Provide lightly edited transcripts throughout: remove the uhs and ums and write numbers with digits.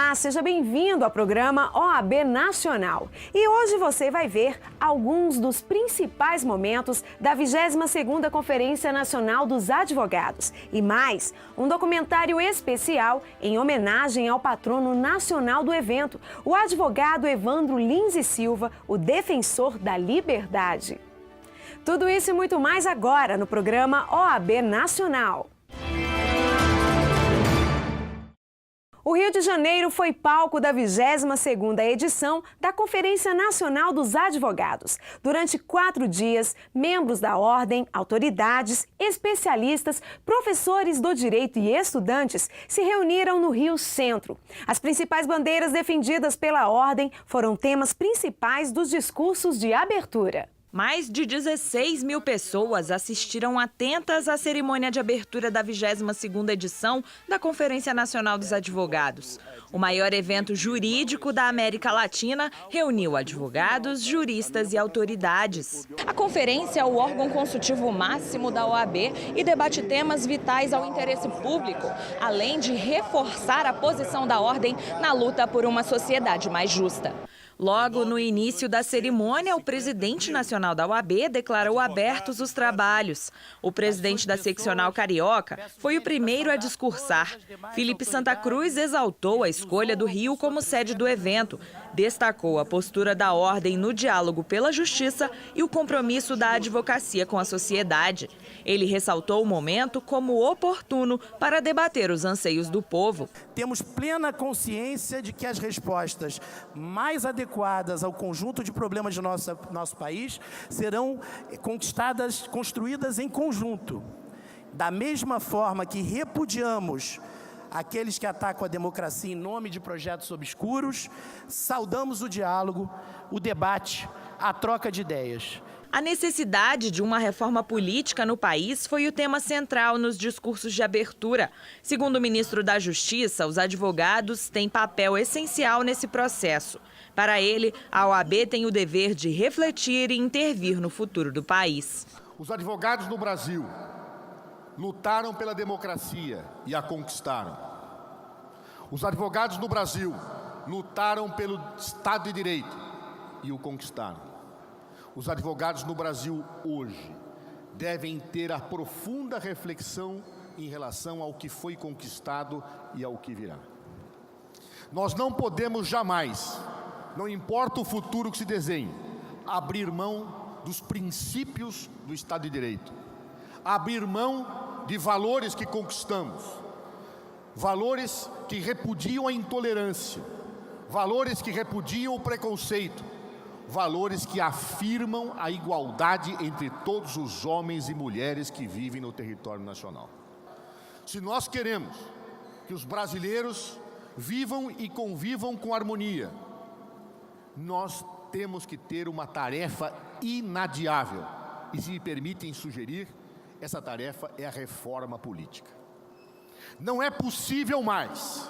Olá, seja bem-vindo ao programa OAB Nacional. E hoje você vai ver alguns dos principais momentos da 22ª Conferência Nacional dos Advogados. E mais, um documentário especial em homenagem ao patrono nacional do evento, o advogado Evandro Lins e Silva, o defensor da liberdade. Tudo isso e muito mais agora no programa OAB Nacional. O Rio de Janeiro foi palco da 22ª edição da Conferência Nacional dos Advogados. Durante 4 dias, membros da ordem, autoridades, especialistas, professores do direito e estudantes se reuniram no Rio Centro. As principais bandeiras defendidas pela ordem foram temas principais dos discursos de abertura. Mais de 16 mil pessoas assistiram atentas à cerimônia de abertura da 22ª edição da Conferência Nacional dos Advogados. O maior evento jurídico da América Latina reuniu advogados, juristas e autoridades. A conferência é o órgão consultivo máximo da OAB e debate temas vitais ao interesse público, além de reforçar a posição da ordem na luta por uma sociedade mais justa. Logo no início da cerimônia, o presidente nacional da OAB declarou abertos os trabalhos. O presidente da seccional carioca foi o primeiro a discursar. Felipe Santa Cruz exaltou a escolha do Rio como sede do evento, destacou a postura da ordem no diálogo pela justiça e o compromisso da advocacia com a sociedade. Ele ressaltou o momento como oportuno para debater os anseios do povo. Temos plena consciência de que as respostas mais adequadas ao conjunto de problemas de nosso país serão construídas em conjunto. Da mesma forma que repudiamos aqueles que atacam a democracia em nome de projetos obscuros, saudamos o diálogo, o debate, a troca de ideias. A necessidade de uma reforma política no país foi o tema central nos discursos de abertura. Segundo o ministro da Justiça, os advogados têm papel essencial nesse processo. Para ele, a OAB tem o dever de refletir e intervir no futuro do país. Os advogados no Brasil lutaram pela democracia e a conquistaram. Os advogados no Brasil lutaram pelo Estado de Direito e o conquistaram. Os advogados no Brasil hoje devem ter a profunda reflexão em relação ao que foi conquistado e ao que virá. Nós não podemos jamais, não importa o futuro que se desenhe, abrir mão dos princípios do Estado de Direito, abrir mão de valores que conquistamos, valores que repudiam a intolerância, valores que repudiam o preconceito, valores que afirmam a igualdade entre todos os homens e mulheres que vivem no território nacional. Se nós queremos que os brasileiros vivam e convivam com harmonia, nós temos que ter uma tarefa inadiável. E se me permitem sugerir, essa tarefa é a reforma política. Não é possível mais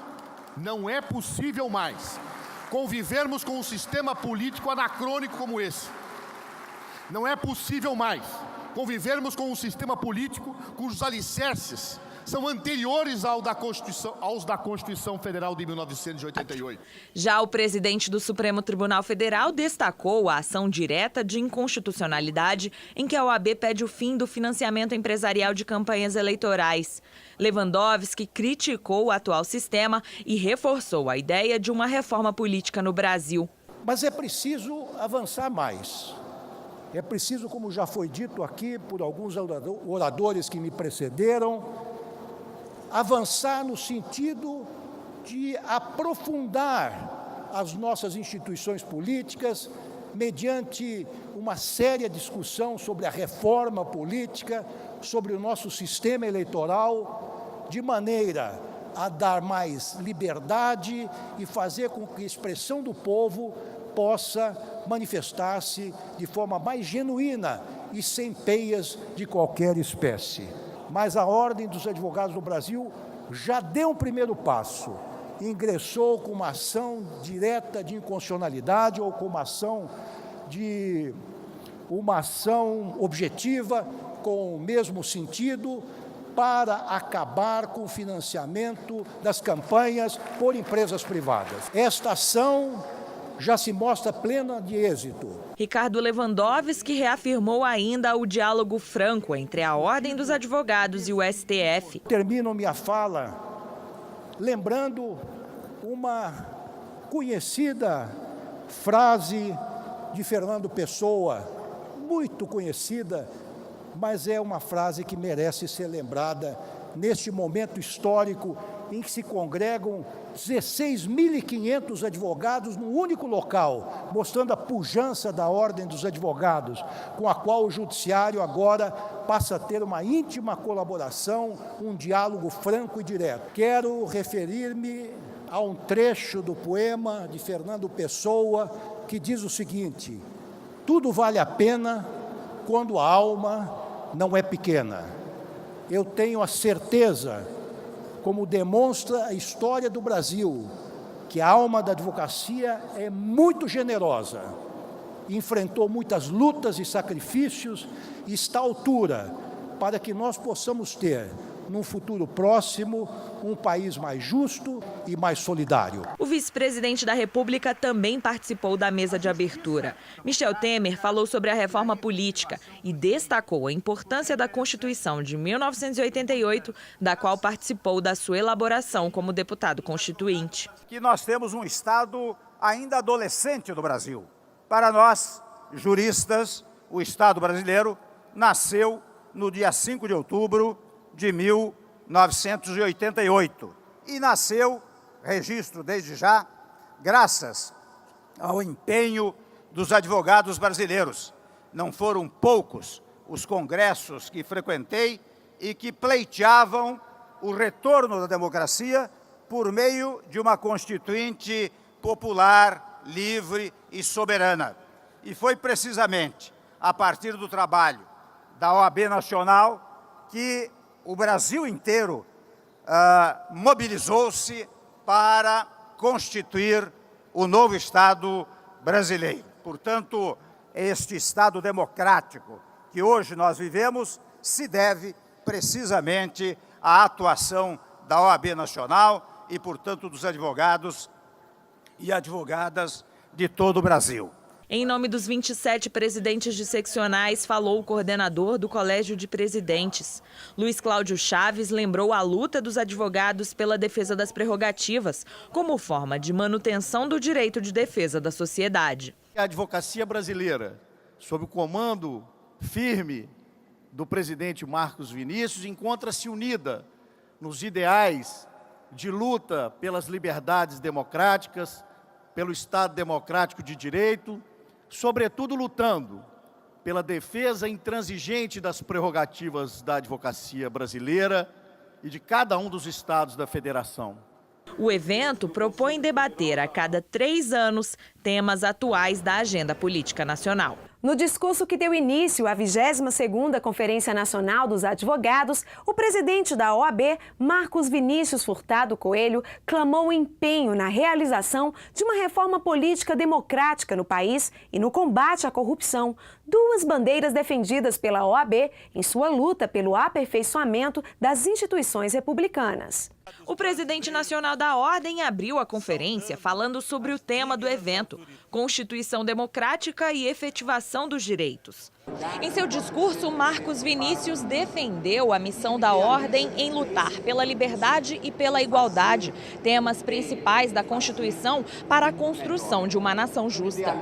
convivermos com um sistema político anacrônico como esse. Não é possível mais convivermos com um sistema político cujos alicerces são anteriores aos da Constituição Federal de 1988. Já o presidente do Supremo Tribunal Federal destacou a ação direta de inconstitucionalidade em que a OAB pede o fim do financiamento empresarial de campanhas eleitorais. Lewandowski criticou o atual sistema e reforçou a ideia de uma reforma política no Brasil. Mas é preciso avançar mais. É preciso, como já foi dito aqui por alguns oradores que me precederam, avançar no sentido de aprofundar as nossas instituições políticas mediante uma séria discussão sobre a reforma política, sobre o nosso sistema eleitoral, de maneira a dar mais liberdade e fazer com que a expressão do povo possa manifestar-se de forma mais genuína e sem peias de qualquer espécie. Mas a Ordem dos Advogados do Brasil já deu um primeiro passo, ingressou com uma ação direta de inconstitucionalidade ou com uma ação objetiva com o mesmo sentido, para acabar com o financiamento das campanhas por empresas privadas. Esta ação já se mostra plena de êxito. Ricardo Lewandowski reafirmou ainda o diálogo franco entre a Ordem dos Advogados e o STF. Termino minha fala lembrando uma conhecida frase de Fernando Pessoa, muito conhecida, mas é uma frase que merece ser lembrada neste momento histórico em que se congregam 16.500 advogados num único local, mostrando a pujança da Ordem dos Advogados, com a qual o Judiciário agora passa a ter uma íntima colaboração, um diálogo franco e direto. Quero referir-me a um trecho do poema de Fernando Pessoa que diz o seguinte: tudo vale a pena quando a alma não é pequena. Eu tenho a certeza, como demonstra a história do Brasil, que a alma da advocacia é muito generosa, enfrentou muitas lutas e sacrifícios e está à altura para que nós possamos ter, num futuro próximo, um país mais justo e mais solidário. O vice-presidente da República também participou da mesa de abertura. Michel Temer falou sobre a reforma política e destacou a importância da Constituição de 1988, da qual participou da sua elaboração como deputado constituinte. Que nós temos um Estado ainda adolescente no Brasil. Para nós, juristas, o Estado brasileiro nasceu no dia 5 de outubro de 1988 e nasceu, registro desde já, graças ao empenho dos advogados brasileiros. Não foram poucos os congressos que frequentei e que pleiteavam o retorno da democracia por meio de uma Constituinte popular, livre e soberana. E foi precisamente a partir do trabalho da OAB Nacional que o Brasil inteiro mobilizou-se para constituir o novo Estado brasileiro. Portanto, este Estado democrático que hoje nós vivemos se deve precisamente à atuação da OAB Nacional e, portanto, dos advogados e advogadas de todo o Brasil. Em nome dos 27 presidentes de seccionais, falou o coordenador do Colégio de Presidentes. Luiz Cláudio Chaves lembrou a luta dos advogados pela defesa das prerrogativas, como forma de manutenção do direito de defesa da sociedade. A advocacia brasileira, sob o comando firme do presidente Marcos Vinícius, encontra-se unida nos ideais de luta pelas liberdades democráticas, pelo Estado democrático de direito, sobretudo lutando pela defesa intransigente das prerrogativas da advocacia brasileira e de cada um dos estados da federação. O evento propõe debater a cada 3 anos temas atuais da agenda política nacional. No discurso que deu início à 22ª Conferência Nacional dos Advogados, o presidente da OAB, Marcos Vinícius Furtado Coelho, clamou empenho na realização de uma reforma política democrática no país e no combate à corrupção, 2 bandeiras defendidas pela OAB em sua luta pelo aperfeiçoamento das instituições republicanas. O presidente nacional da Ordem abriu a conferência falando sobre o tema do evento, Constituição Democrática e Efetivação dos Direitos. Em seu discurso, Marcos Vinícius defendeu a missão da Ordem em lutar pela liberdade e pela igualdade, temas principais da Constituição para a construção de uma nação justa.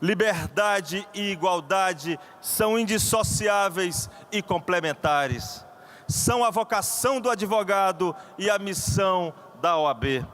Liberdade e igualdade são indissociáveis e complementares. São a vocação do advogado e a missão da OAB.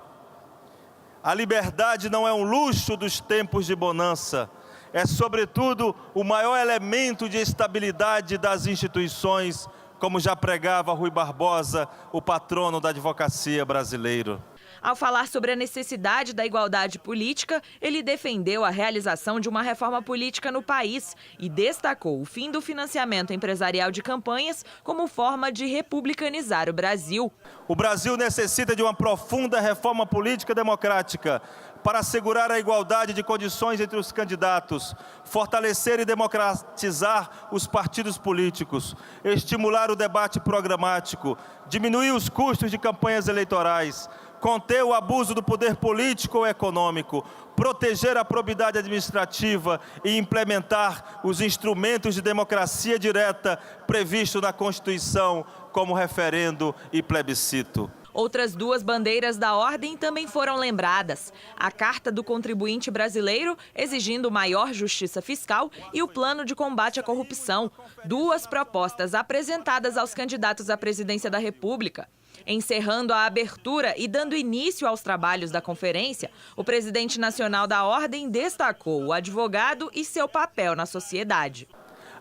A liberdade não é um luxo dos tempos de bonança, é, sobretudo, o maior elemento de estabilidade das instituições, como já pregava Rui Barbosa, o patrono da advocacia brasileira. Ao falar sobre a necessidade da igualdade política, ele defendeu a realização de uma reforma política no país e destacou o fim do financiamento empresarial de campanhas como forma de republicanizar o Brasil. O Brasil necessita de uma profunda reforma política democrática para assegurar a igualdade de condições entre os candidatos, fortalecer e democratizar os partidos políticos, estimular o debate programático, diminuir os custos de campanhas eleitorais, conter o abuso do poder político ou econômico, proteger a probidade administrativa e implementar os instrumentos de democracia direta previstos na Constituição, como referendo e plebiscito. Outras duas bandeiras da ordem também foram lembradas: a Carta do Contribuinte Brasileiro, exigindo maior justiça fiscal, e o Plano de Combate à Corrupção, duas propostas apresentadas aos candidatos à presidência da República. Encerrando a abertura e dando início aos trabalhos da conferência, o presidente nacional da ordem destacou o advogado e seu papel na sociedade.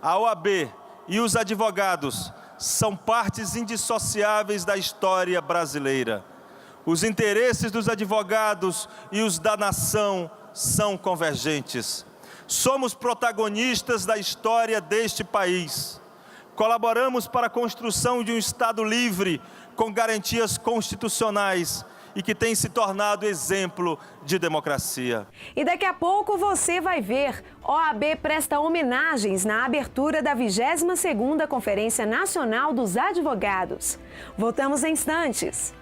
A OAB e os advogados são partes indissociáveis da história brasileira. Os interesses dos advogados e os da nação são convergentes. Somos protagonistas da história deste país. Colaboramos para a construção de um Estado livre, com garantias constitucionais e que tem se tornado exemplo de democracia. E daqui a pouco você vai ver. OAB presta homenagens na abertura da 22ª Conferência Nacional dos Advogados. Voltamos em instantes.